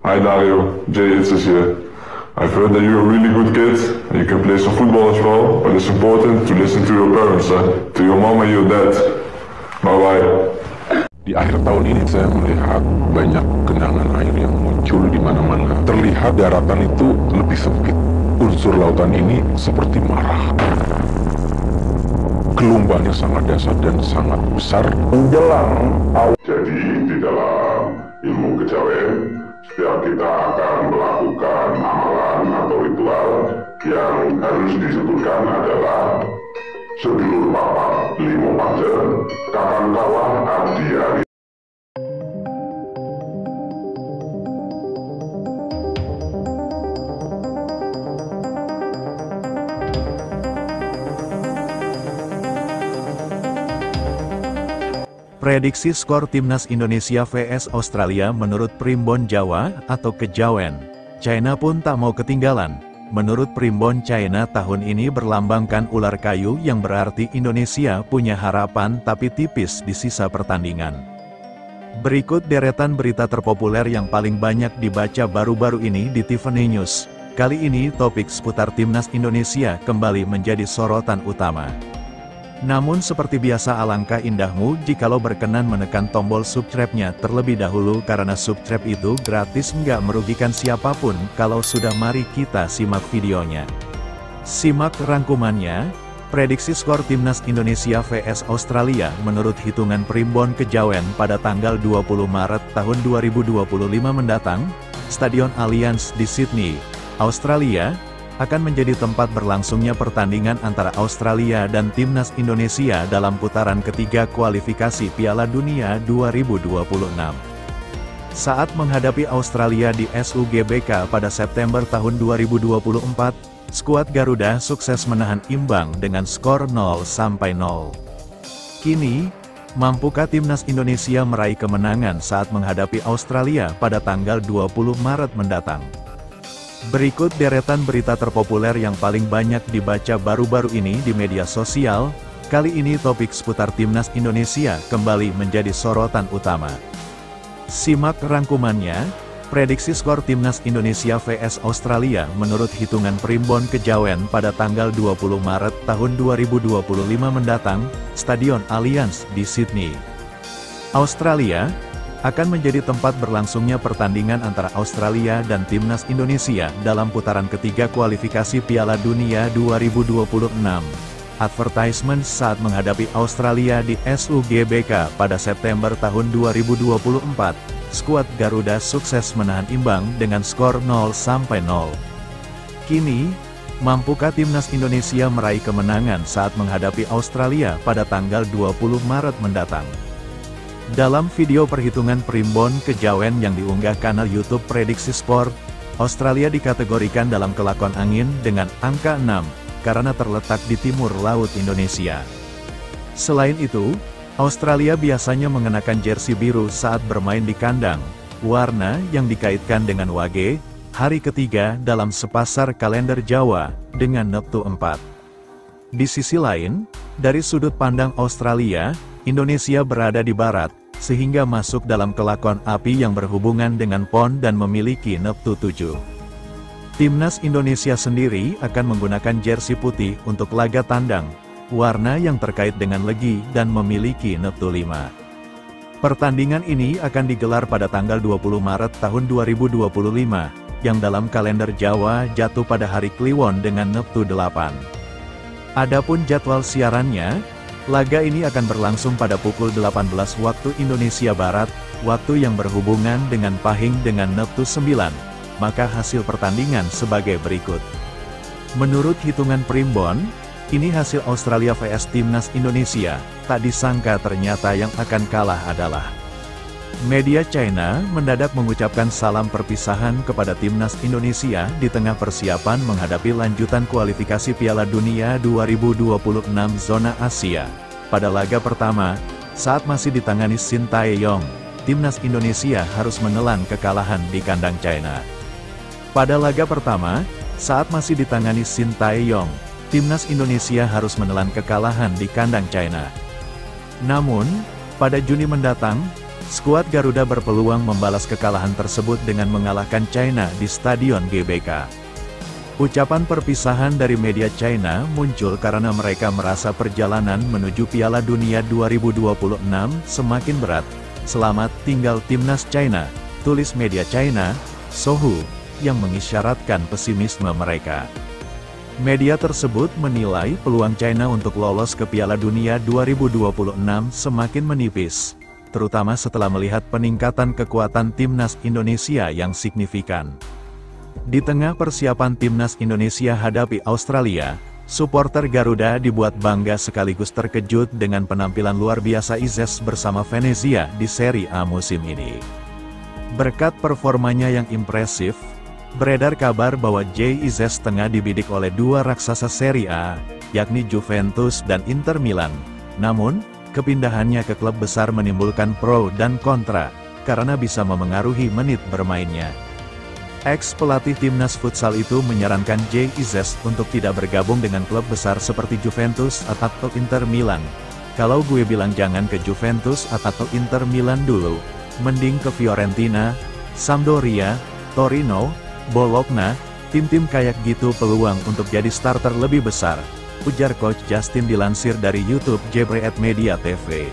Hi Dario, Jay Itzes here. I've heard that you're a really good kid and you can play some football as well, but it's important to listen to your parents, to your mom and your dad. Bye bye. Di akhir tahun ini saya melihat banyak genangan air yang muncul di mana-mana. Terlihat daratan itu lebih sempit. Unsur lautan ini seperti marah. Gelombangnya sangat dahsyat dan sangat besar. Menjelang awal. Jadi di dalam ilmu kejawen, setiap kita akan melakukan amalan atau ritual yang harus disebutkan adalah sedulur papat limo panjen, kapan kawan abdi hari. Prediksi skor Timnas Indonesia vs Australia menurut Primbon Jawa atau Kejawen. China pun tak mau ketinggalan. Menurut Primbon China tahun ini berlambangkan ular kayu yang berarti Indonesia punya harapan tapi tipis di sisa pertandingan. Berikut deretan berita terpopuler yang paling banyak dibaca baru-baru ini di Tiffany News. Kali ini topik seputar Timnas Indonesia kembali menjadi sorotan utama. Namun seperti biasa alangkah indahmu jikalau berkenan menekan tombol subscribe-nya terlebih dahulu karena subscribe itu gratis nggak merugikan siapapun. Kalau sudah mari kita simak videonya. Simak rangkumannya. Prediksi skor Timnas Indonesia vs Australia menurut hitungan Primbon Kejawen pada tanggal 20 Maret tahun 2025 mendatang, Stadion Allianz di Sydney, Australia, akan menjadi tempat berlangsungnya pertandingan antara Australia dan Timnas Indonesia dalam putaran ketiga kualifikasi Piala Dunia 2026. Saat menghadapi Australia di SUGBK pada September tahun 2024, skuad Garuda sukses menahan imbang dengan skor 0-0. Kini, mampukah Timnas Indonesia meraih kemenangan saat menghadapi Australia pada tanggal 20 Maret mendatang? Berikut deretan berita terpopuler yang paling banyak dibaca baru-baru ini di media sosial. Kali ini topik seputar Timnas Indonesia kembali menjadi sorotan utama. Simak rangkumannya. Prediksi skor Timnas Indonesia vs Australia menurut hitungan Primbon Kejawen pada tanggal 20 Maret tahun 2025 mendatang, Stadion Allianz di Sydney, Australia, akan menjadi tempat berlangsungnya pertandingan antara Australia dan Timnas Indonesia dalam putaran ketiga kualifikasi Piala Dunia 2026. Advertisement saat menghadapi Australia di SUGBK pada September tahun 2024, skuad Garuda sukses menahan imbang dengan skor 0-0. Kini, mampukah Timnas Indonesia meraih kemenangan saat menghadapi Australia pada tanggal 20 Maret mendatang? Dalam video perhitungan Primbon Kejawen yang diunggah kanal YouTube Prediksi Sport, Australia dikategorikan dalam kelakon angin dengan angka 6, karena terletak di timur laut Indonesia. Selain itu, Australia biasanya mengenakan jersey biru saat bermain di kandang, warna yang dikaitkan dengan Wage, hari ketiga dalam sepasar kalender Jawa, dengan Neptu 4. Di sisi lain, dari sudut pandang Australia, Indonesia berada di barat, sehingga masuk dalam kelakon api yang berhubungan dengan PON dan memiliki Neptu 7. Timnas Indonesia sendiri akan menggunakan jersey putih untuk laga tandang, warna yang terkait dengan legi dan memiliki Neptu 5. Pertandingan ini akan digelar pada tanggal 20 Maret tahun 2025, yang dalam kalender Jawa jatuh pada hari Kliwon dengan Neptu 8. Adapun jadwal siarannya, laga ini akan berlangsung pada pukul 18 waktu Indonesia Barat, waktu yang berhubungan dengan Pahing dengan Neptu 9, maka hasil pertandingan sebagai berikut. Menurut hitungan Primbon, ini hasil Australia vs Timnas Indonesia, tak disangka ternyata yang akan kalah adalah media China mendadak mengucapkan salam perpisahan kepada Timnas Indonesia di tengah persiapan menghadapi lanjutan kualifikasi Piala Dunia 2026 zona Asia. Pada laga pertama, saat masih ditangani Shin Tae-yong, Timnas Indonesia harus menelan kekalahan di kandang China. Pada laga pertama, saat masih ditangani Shin Tae-yong, Timnas Indonesia harus menelan kekalahan di kandang China. Namun, pada Juni mendatang, Skuad Garuda berpeluang membalas kekalahan tersebut dengan mengalahkan China di Stadion GBK. Ucapan perpisahan dari media China muncul karena mereka merasa perjalanan menuju Piala Dunia 2026 semakin berat. "Selamat tinggal timnas China," tulis media China, Sohu, yang mengisyaratkan pesimisme mereka. Media tersebut menilai peluang China untuk lolos ke Piala Dunia 2026 semakin menipis, terutama setelah melihat peningkatan kekuatan timnas Indonesia yang signifikan. Di tengah persiapan timnas Indonesia hadapi Australia, supporter Garuda dibuat bangga sekaligus terkejut dengan penampilan luar biasa Izes bersama Venezia di Serie A musim ini. Berkat performanya yang impresif, beredar kabar bahwa Jay Izes tengah dibidik oleh dua raksasa Serie A, yakni Juventus dan Inter Milan. Namun, kepindahannya ke klub besar menimbulkan pro dan kontra, karena bisa memengaruhi menit bermainnya. Ex-pelatih timnas futsal itu menyarankan Jay Izes untuk tidak bergabung dengan klub besar seperti Juventus atau Inter Milan. "Kalau gue bilang jangan ke Juventus atau Inter Milan dulu, mending ke Fiorentina, Sampdoria, Torino, Bologna, tim-tim kayak gitu peluang untuk jadi starter lebih besar," ujar Coach Justin dilansir dari YouTube Jebreet Media TV.